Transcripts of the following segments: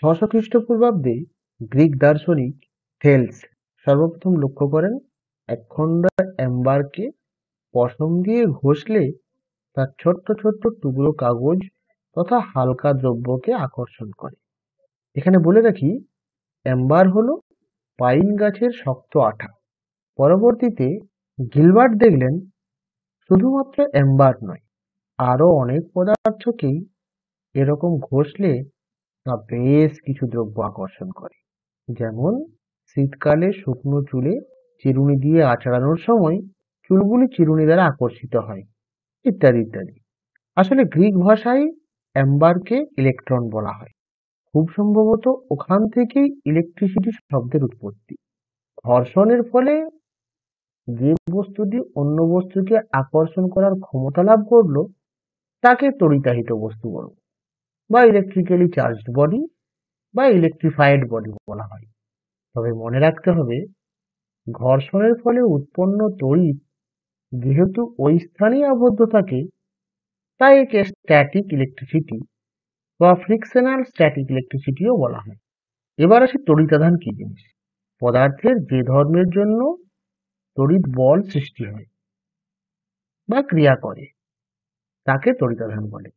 ছশো খ্রিস্টপূর্বাব্দে গ্রিক দার্শনিক থেলস সর্বপ্রথম লক্ষ্য করেন একখণ্ড অ্যাম্বারকে পশম দিয়ে ঘষলে তার ছোট্ট ছোট্ট টুকরো কাগজ তথা হালকা দ্রব্যকে আকর্ষণ করে। এখানে বলে রাখি, অ্যাম্বার হলো পাইন গাছের শক্ত আঠা। পরবর্তীতে গিলবার্ট দেখলেন শুধুমাত্র অ্যাম্বার নয়, আরো অনেক পদার্থকেই এরকম ঘষলে তা বেশ কিছু দ্রব্য আকর্ষণ করে, যেমন শীতকালে শুকনো চুলে চিরুনি দিয়ে আঁচড়ানোর সময় চুলগুলি চিরুনি দ্বারা আকর্ষিত হয়, ইত্যাদি ইত্যাদি। আসলে গ্রিক ভাষায় অ্যাম্বারকে ইলেকট্রন বলা হয়। খুব সম্ভবত ওখান থেকেই ইলেকট্রিসিটি শব্দের উৎপত্তি। ঘর্ষণের ফলে যে বস্তুটি অন্য বস্তুকে আকর্ষণ করার ক্ষমতা লাভ করলো তাকে তড়িতাহিত বস্তু বলব, বা ইলেকট্রিক্যালি চার্জড বডি বা ইলেকট্রিফাইড বডি বলা হয়। তবে মনে রাখতে হবে, ঘর্ষণের ফলে উৎপন্ন তড়িৎ যেহেতু ওই স্থানেই আবদ্ধ থাকে, তাই একে স্ট্যাটিক ইলেকট্রিসিটি বা ফ্রিকশনাল স্ট্যাটিক ইলেকট্রিসিটিও বলা হয়। এবার আসি তড়িতাধান কি জিনিস। পদার্থের যে ধর্মের জন্য তড়িৎ বল সৃষ্টি হয় বা ক্রিয়া করে তাকে তড়িতাধান বলে।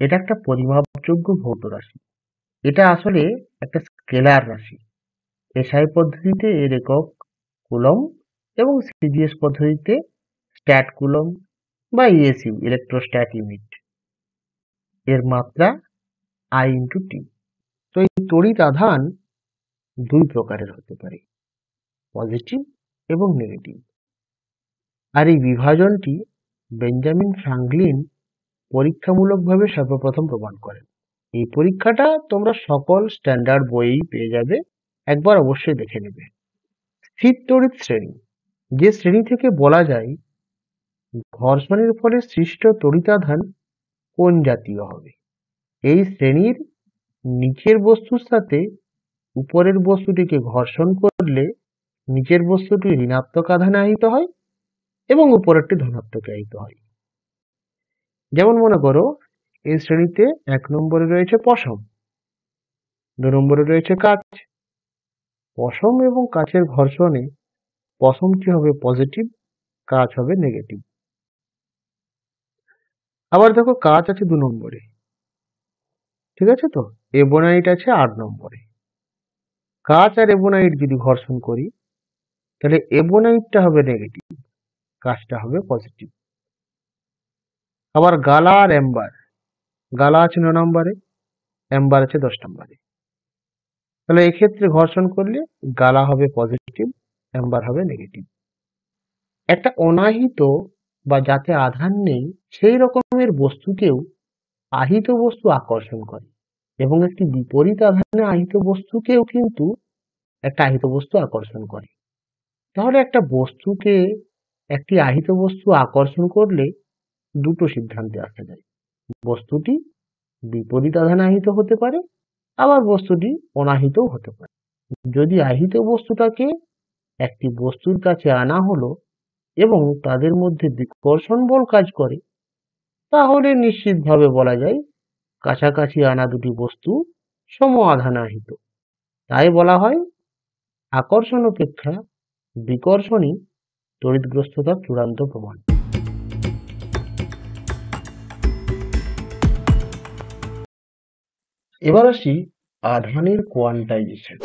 এটা একটা পরিমাপযোগ্য ভৌত রাশি। এটা আসলে একটা স্কেলার রাশি। এসআই পদ্ধতিতে এর একক কুলম্ব এবং সিজিএস পদ্ধতিতে স্ট্যাট কুলম্ব বা ইএসইউ ইলেকট্রোস্ট্যাট ইউনিট। এর মাত্রা I/T। তো এই তড়িৎ আধান দুই প্রকারের হতে পারে, পজিটিভ এবং নেগেটিভ। আর এই বিভাজনটি বেঞ্জামিন ফ্রাঙ্কলিন পরীক্ষামূলকভাবে সর্বপ্রথম প্রমাণ করেন। এই পরীক্ষাটা তোমরা সকল স্ট্যান্ডার্ড বইয়েই পেয়ে যাবে, একবার অবশ্যই দেখে নেবে। স্থির তড়িৎ শ্রেণী, যে শ্রেণী থেকে বলা যায় ঘর্ষণের ফলে সৃষ্ট তড়িতাধান কোন জাতীয় হবে। এই শ্রেণীর নিচের বস্তুর সাথে উপরের বস্তুটিকে ঘর্ষণ করলে নিচের বস্তুটি ঋণাত্মক আধানে আহিত হয় এবং উপরেরটি ধনাত্মক আহিত হয়। যেমন মনে করো, এই শ্রেণীতে 1 নম্বরে রয়েছে পশম, 2 নম্বরে রয়েছে কাঁচ। পশম এবং কাঁচের ঘর্ষণে পশমটি হবে পজিটিভ, কাঁচ হবে নেগেটিভ। আবার দেখো, কাঁচ আছে 2 নম্বরে, ঠিক আছে? তো এবনাইট আছে 8 নম্বরে। কাঁচ আর এবনাইট যদি ঘর্ষণ করি, তাহলে এবনাইটটা হবে নেগেটিভ, কাঁচটা হবে পজিটিভ। আবার গালা আর অ্যাম্বার, গালা আছে 9 নম্বরে, অ্যাম্বার আছে 10 নম্বরে। তাহলে এক্ষেত্রে ঘর্ষণ করলে গালা হবে পজিটিভ, অ্যাম্বার হবে নেগেটিভ। একটা অনাহিত বা যাতে আধান নেই সেই রকমের বস্তুকেও আহিত বস্তু আকর্ষণ করে, এবং একটি বিপরীত আধানে আহিত বস্তুকেও কিন্তু একটা আহিত বস্তু আকর্ষণ করে। তাহলে একটা বস্তুকে একটি আহিত বস্তু আকর্ষণ করলে দুটো সিদ্ধান্তে আসা যায়। বস্তুটি বিপরীত আধানে আহিত হতে পারে, আবার বস্তুটি অনাহিতও হতে পারে। যদি আহিত বস্তুটাকে একটি বস্তুর কাছে আনা হলো এবং তাদের মধ্যে বিকর্ষণ বল কাজ করে, তাহলে নিশ্চিতভাবে বলা যায় কাছাকাছি আনা দুটি বস্তু সম আধানে আহিত। তাই বলা হয় আকর্ষণ অপেক্ষা বিকর্ষণই তড়িৎগ্রস্ততার চূড়ান্ত প্রমাণ। এবার আসি আধানের কোয়ান্টাইজেশন।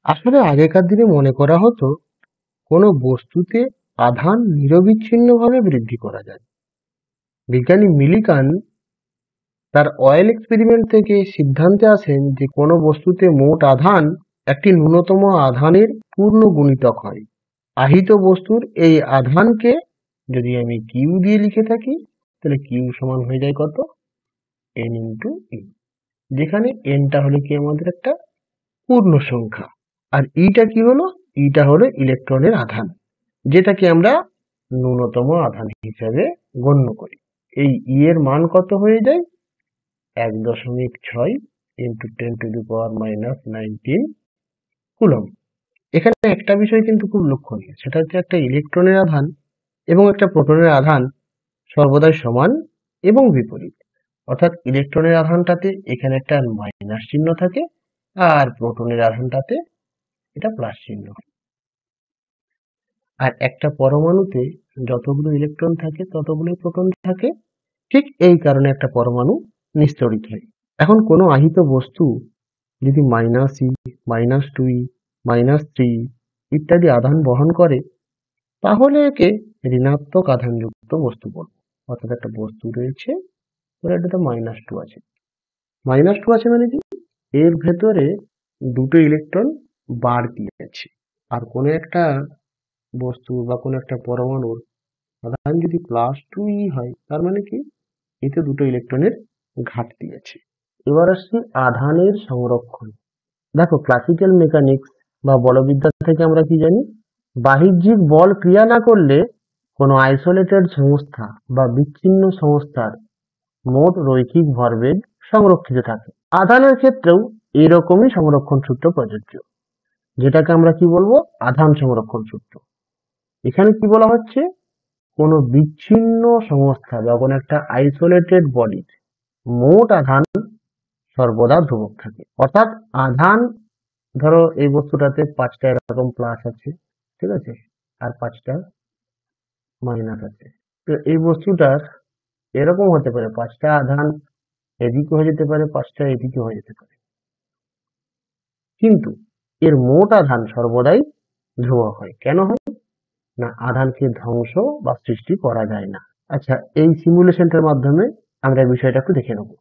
আসলে আগেকার দিনে মনে করা হতো কোনো বস্তুতে আধান নিরবিচ্ছিন্নভাবে বৃদ্ধি করা যায়। বিজ্ঞানী মিলিকান তার অয়েল এক্সপেরিমেন্ট থেকে সিদ্ধান্তে আসেন যে কোনো বস্তুতে মোট আধান একটি ন্যূনতম আধানের পূর্ণ গুণিতক হয়। আহিত বস্তুর এই আধানকে যদি আমি কিউ দিয়ে লিখে থাকি, তাহলে কিউ সমান হয়ে যায় কত? n/e, যেখানে nটা হলো কি আমাদের একটা পূর্ণ সংখ্যা, আর ইটা কি হলো? ইটা হলো ইলেকট্রনের আধান, যেটাকে আমরা ন্যূনতম আধান হিসাবে গণ্য করি। এই ই এর মান কত হয়ে যায়? 1.6 × 10⁻⁻19 কুলম্ব। এখানে একটা বিষয় কিন্তু খুব লক্ষণীয়, সেটা হচ্ছে একটা ইলেকট্রনের আধান এবং একটা প্রোটনের আধান সর্বদাই সমান এবং বিপরীত। অর্থাৎ ইলেকট্রনের আধানটাতে এখানে একটা মাইনাস চিহ্ন থাকে, আর প্রোটনের আধানটাতে এটা প্লাস চিহ্ন। আর একটা পরমাণুতে যতগুলো ইলেকট্রন থাকে ততগুলোই প্রোটন থাকে। ঠিক এই কারণে একটা পরমাণু নিস্তড়িত হয়। এখন কোনো আহিত বস্তু যদি -e, -2e, -3 ইত্যাদি আধান বহন করে, তাহলে একে ঋণাত্মক আধানযুক্ত বস্তু বলবো। অর্থাৎ একটা বস্তু রয়েছে, ওর এটাতে -2 আছে। -2 আছে মানে কি, এর ভেতরে দুটো ইলেকট্রন বাড়তি আছে। আর কোনো একটা বস্তু বা কোনো একটা পরমাণুর আধান যদি +2e হয়, তার মানে কি, এতে দুটো ইলেকট্রনের ঘাটতি আছে। এবার আসছি আধানের সংরক্ষণ। দেখো, ক্লাসিক্যাল মেকানিক্স বা বলবিদ্যা থেকে আমরা কি জানি, বাহ্যিক বল ক্রিয়া না করলে কোনো আইসোলেটেড সংস্থা বা বিচ্ছিন্ন সংস্থার মোট রৈখিক ভরবেগ সংরক্ষিত থাকে। আধানের ক্ষেত্রেও এরকমই সংরক্ষণ সূত্র প্রযোজ্য, যেটাকে আমরা কি বলবো, আধান সংরক্ষণ সূত্র। এখানে কি বলা হচ্ছে, কোনো বিচ্ছিন্ন সংস্থা বা কোনো একটা আইসোলেটেড বডির মোট আধান সর্বদা ধ্রুবক থাকে। অর্থাৎ আধান, ধরো এই বস্তুটাতে 5টা এরকম প্লাস আছে, ঠিক আছে, আর 5টা মাইনাস আছে। তো এই বস্তুটার এরকম হতে পারে, 5টা আধান এদিকে হয়ে যেতে পারে, 5টা এদিকে হয়ে যেতে পারে, কিন্তু এর মোট আধান সর্বদাই ধ্রুবক হয়। কেন হয় না, আধানকে ধ্বংস বা সৃষ্টি করা যায় না। আচ্ছা, এই সিমুলেশনটার মাধ্যমে আমরা বিষয়টা একটু দেখে নেব।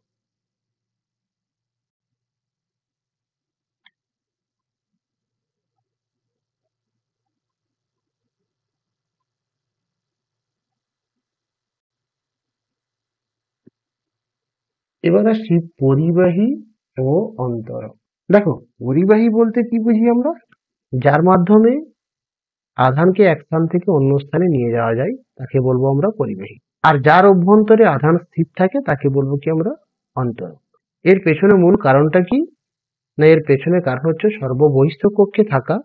এবার আসছি পরিবাহী ও অন্তরক। দেখো, পরিবাহী বলতে কি বুঝি আমরা, যার মাধ্যমে আধানকে এক স্থান থেকে অন্য স্থানে নিয়ে যাওয়া যায় তাকে বলবো আমরা পরিবাহী। আর যার অভ্যন্তরে আধান স্থির থাকে তাকে বলবো কি আমরা, অন্তরক। এর পেছনে মূল কারণটা কি, না এর পেছনে কারণ হচ্ছে সর্ববহিস্থ কক্ষে থাকা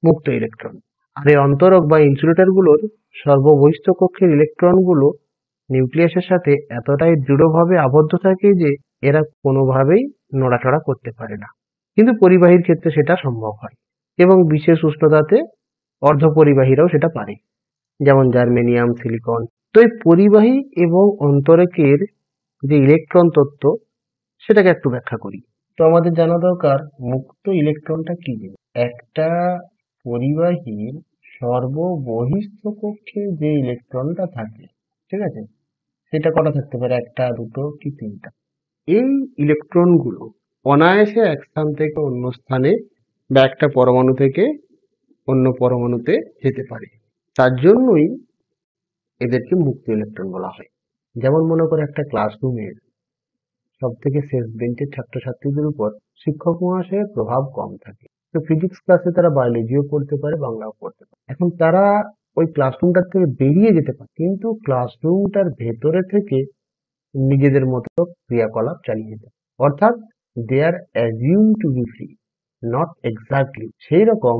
মুক্ত ইলেকট্রন। আর এই অন্তরক বা ইনসুলেটর গুলোর সর্ববহিস্থ কক্ষের ইলেকট্রন গুলো নিউক্লিয়াসের সাথে এতটাই দৃঢ়ভাবে আবদ্ধ থাকে যে এরা কোনোভাবেই নড়াচড়া করতে পারে না। কিন্তু পরিবাহীর ক্ষেত্রে সেটা সম্ভব হয়, এবং বিশেষ উষ্ণতাতে অর্ধপরিবাহীরাও সেটা পারে, যেমন জার্মেনিয়াম, সিলিকন। তো এই পরিবাহী এবং অন্তরকের যে ইলেকট্রন তত্ত্ব, সেটাকে একটু ব্যাখ্যা করি। তো আমাদের জানা দরকার মুক্ত ইলেকট্রনটা কি জিনিস। একটা পরিবাহীর সর্ববহিস্থ কক্ষে যে ইলেকট্রনটা থাকে, ঠিক আছে, সেটা কটা থাকতে পারে, একটা, দুটো কি তিনটা। এই ইলেকট্রনগুলো অনায়াসে এক স্থান থেকে অন্য স্থানে বা একটা পরমাণু থেকে অন্য পরমাণুতে যেতে পারে। তার জন্যই এদেরকে মুক্ত ইলেকট্রন বলা হয়। যেমন মনে করে একটা ক্লাসরুমের সব থেকে শেষ বেঞ্চের ছাত্রছাত্রীদের উপর শিক্ষক মহাশয়ের প্রভাব কম থাকে। তো ফিজিক্স ক্লাসে তারা বায়োলজিও পড়তে পারে, বাংলাও পড়তে পারে। এখন তারা ওই ক্লাসরুমটার থেকে বেরিয়ে যেতে পারে, কিন্তু ক্লাসরুমটার ভেতরে থেকে নিজেদের মতো ক্রিয়াকলাপ চালিয়ে যেতে, অর্থাৎ they are assume to be free, not exactly. সেই রকম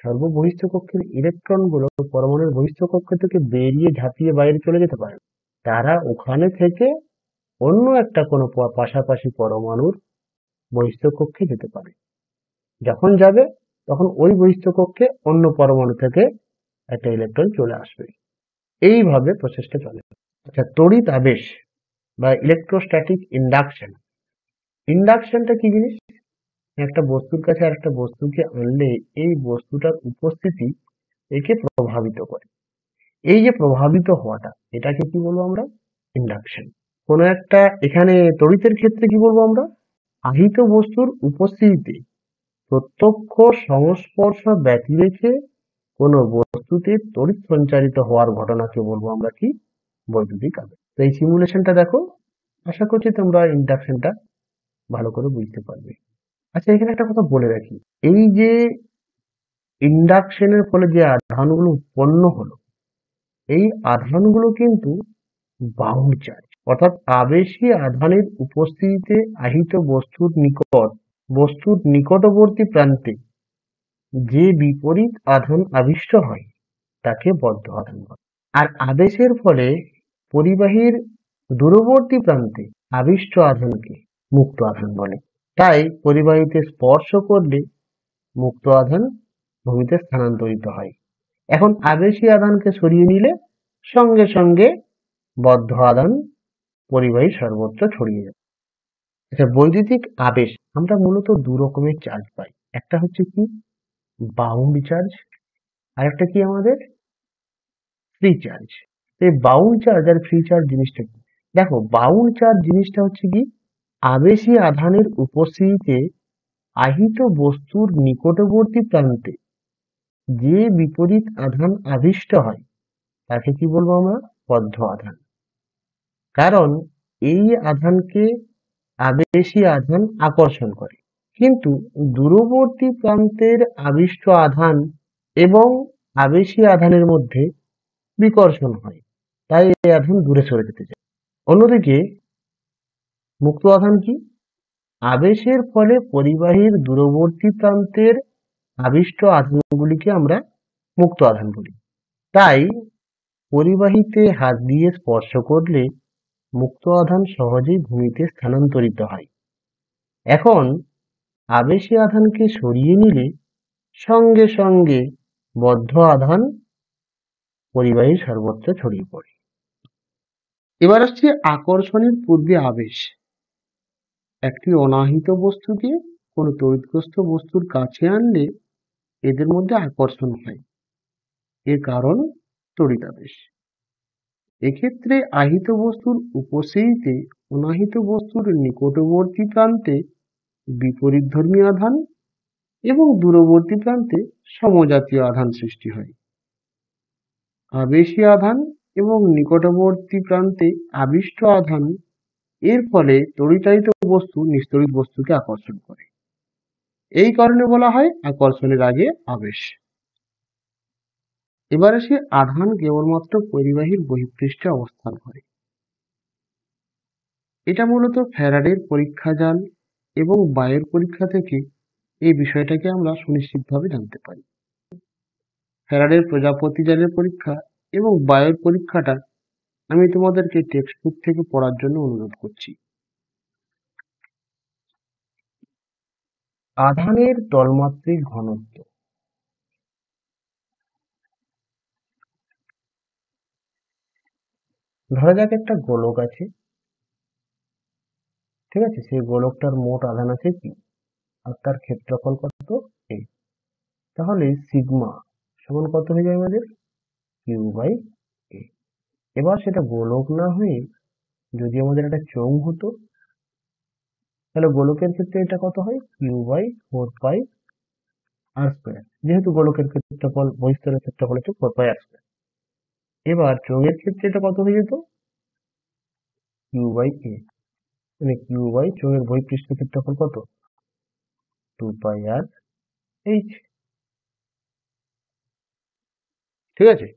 সর্ববহিস্থ কক্ষের ইলেকট্রন গুলো পরমাণুর বহিস্থ কক্ষ থেকে বেরিয়ে ঝাঁপিয়ে বাইরে চলে যেতে পারে। তারা ওখানে থেকে অন্য একটা কোনো পাশাপাশি পরমাণুর বহিস্থ কক্ষে যেতে পারে। যখন যাবে তখন ওই বহিস্থ কক্ষে অন্য পরমাণু থেকে একটা ইলেকট্রন চলে আসবে। এইভাবে প্রসেসটা চলে। আচ্ছা, তড়িৎ আবেশ বা ইলেকট্রোস্ট্যাটিক ইন্ডাকশন। ইন্ডাকশনটা কি জিনিস, একটা বস্তুর কাছে আর একটা বস্তুকে আনলে এই বস্তুটার উপস্থিতি একে প্রভাবিত করে। এই যে প্রভাবিত হওয়াটা, এটাকে কি বলবো আমরা, ইন্ডাকশন। কোনো একটা, এখানে তড়িতের ক্ষেত্রে কি বলবো আমরা, আহিত বস্তুর উপস্থিতিতে প্রত্যক্ষ সংস্পর্শ ব্যতি রেখে কোনো বস্তুতে তড়িৎ সঞ্চারিত হওয়ার ঘটনাকে বলবো আমরা কি, বৈদ্যুতিক আবেশ। তো এই সিমুলেশনটা দেখো, আশা করছি তোমরা ইন্ডাকশনটা ভালো করে বুঝতে পারবে। আচ্ছা, এখানে একটা কথা বলে রাখি, এই যে ইন্ডাকশনের ফলে যে আধানগুলো উৎপন্ন হলো, এই আধানগুলো কিন্তু বাউন্ড চার্জ। অর্থাৎ আবেশী আধানের উপস্থিতিতে আহিত বস্তুর নিকটবর্তী প্রান্তে যে বিপরীত আধান আবিষ্ট হয় তাকে বদ্ধ আধান বলে। আর আবেশের ফলে পরিবাহীর দূরবর্তী প্রান্তে আবিষ্ট আধানকে মুক্ত আধান বলে। তাই পরিবাহীতে স্পর্শ করলে মুক্ত আধান ভূমিতে স্থানান্তরিত হয়। এখন আবেশী আধানকে সরিয়ে নিলে সঙ্গে সঙ্গে বদ্ধ আধান পরিবাহী সর্বত্র ছড়িয়ে যাবে। আচ্ছা, বৈদ্যুতিক আবেশ আমরা মূলত দু রকমের চার্জ পাই। একটা হচ্ছে কি বাউন্ড চার্জ, আর একটা কি আমাদের ফ্রি চার্জ। এই বাউন্ড চার্জ আর ফ্রি চার্জ জিনিসটা কি? দেখো, বাউন্ড চার্জ জিনিসটা হচ্ছে কি আবেশী আধানের উপস্থিতিতে আহিত বস্তুর নিকটবর্তী প্রান্তে যে বিপরীত আধান আবিষ্ট হয় তাকে কি বলবো আমরা? বদ্ধ আধান। কারণ এই আধানকে আবেশী আধান আকর্ষণ করে, কিন্তু দূরবর্তী প্রান্তের আবিষ্ট আধান এবং আবেশী আধানের মধ্যে বিকর্ষণ হয়, তাই এই আধান দূরে সরে যেতে চায়। অন্যদিকে মুক্ত আধান কি? আবেশের ফলে পরিবাহীর দূরবর্তী প্রান্তের আবিষ্ট আধানগুলিকে আমরা মুক্ত আধান বলি। তাই পরিবাহীতে হাত দিয়ে স্পর্শ করলে মুক্ত আধান সহজেই ভূমিতে স্থানান্তরিত হয়। এখন আবেশী আধানকে সরিয়ে নিলে সঙ্গে সঙ্গে বদ্ধ আধান পরিবাহীর সর্বত্র ছড়িয়ে পড়ে। এবার আসছে আকর্ষণের পূর্বে আবেশ। একটি অনাহিত বস্তুকে কোনো তড়িৎগ্রস্ত বস্তুর কাছে আনলে এদের মধ্যে আকর্ষণ হয়, এর কারণ তড়িতাবেশ। এক্ষেত্রে আহিত বস্তুর উপস্থিতিতে অনাহিত বস্তুর নিকটবর্তী প্রান্তে বিপরীতধর্মী আধান এবং দূরবর্তী প্রান্তে সমজাতীয় আধান সৃষ্টি হয়। আবেশী আধান এবং নিকটবর্তী প্রান্তে আবিষ্ট আধান এর ফলে তড়িতায়িত বস্তু নিস্তড়িত বস্তুকে আকর্ষণ করে। এই কারণে বলা হয় আকর্ষণের আগে আবেশ। এবার আসি আধান কেবলমাত্র পরিবাহীর বহিঃপৃষ্ঠে অবস্থান করে। এটা মূলত ফ্যারাডের পরীক্ষাজাল এবং বায়ের পরীক্ষা থেকে এই বিষয়টাকে আমরা সুনিশ্চিতভাবে জানতে পারি। ফ্যারাডের প্রজাপতি জালের পরীক্ষা এবং বায়ের পরীক্ষাটা আমি তোমাদেরকে টেক্সট বুক থেকে পড়ার জন্য অনুরোধ করছি। আধানের তলমাত্রিক ঘনত্ব। ধরা যাক একটা গোলক আছে, ঠিক আছে? সেই গোলকটার মোট আধান আছে কি, আর তার ক্ষেত্রফল কত এ। তাহলে সিগমা সমান কত হয়ে যায় আমাদের? কিউ বাই এ। এবার সেটা গোলক না হয়ে যদি আমাদের একটা চোঙ হতো, তাহলে গোলকের ক্ষেত্রে এটা কত হয়? Q by 4 pi r square. যেহেতু গোলকের ক্ষেত্রফল বহিঃস্থলের ক্ষেত্রফল হচ্ছে 4 পাই আর স্কোয়ার। এবার চোঙের ক্ষেত্রে এটা কত হয়ে যেত? কিউ বাই এ, মানে কিউ বাই চোঙের বহিঃপৃষ্ঠ ক্ষেত্রফল কত? 2 পাই আর এইচ। ঠিক আছে,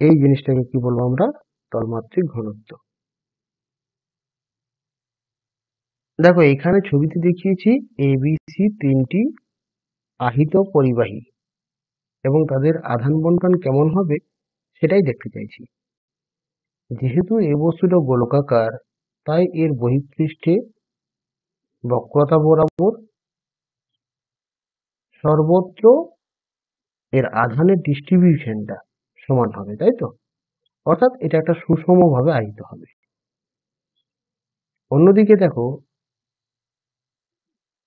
এই জিনিসটাকে কি বলবো আমরা? তলমাত্রিক ঘনত্ব। দেখো, এখানে ছবিতে দেখিয়েছি এবিসি তিনটি আহিত পরিবাহী এবং তাদের আধান বন্টন কেমন হবে সেটাই দেখতে চাইছি। যেহেতু এই বস্তুটা গোলকাকার, তাই এর বহিঃপৃষ্ঠে বক্রতা বরাবর সর্বত্র এর আধানের ডিস্ট্রিবিউশনটা সমান হবে, তাই তো? অর্থাৎ এটা একটা সুষমভাবে আহিত হবে। অন্যদিকে দেখো,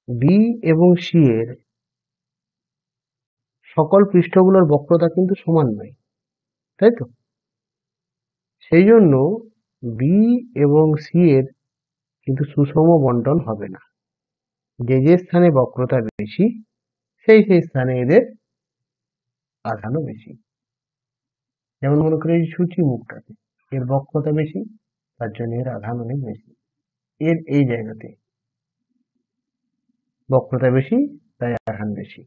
বি এবং সি এর সকল পৃষ্ঠগুলোর বক্রতা কিন্তু সমান নয়, তাই তো? সেই জন্য বি এবং সি এর কিন্তু সুষম বন্টন হবে না। যে যে স্থানে বক্রতা বেশি সেই সেই স্থানে এদের আধানও বেশি। যেমন মনে করে এই সূচি মুখটাতে এর বক্রতা বেশি, তার জন্য এর আধান অনেক বেশি। এর এই জায়গাতে বক্রতা বেশি, তাই আধান বেশি।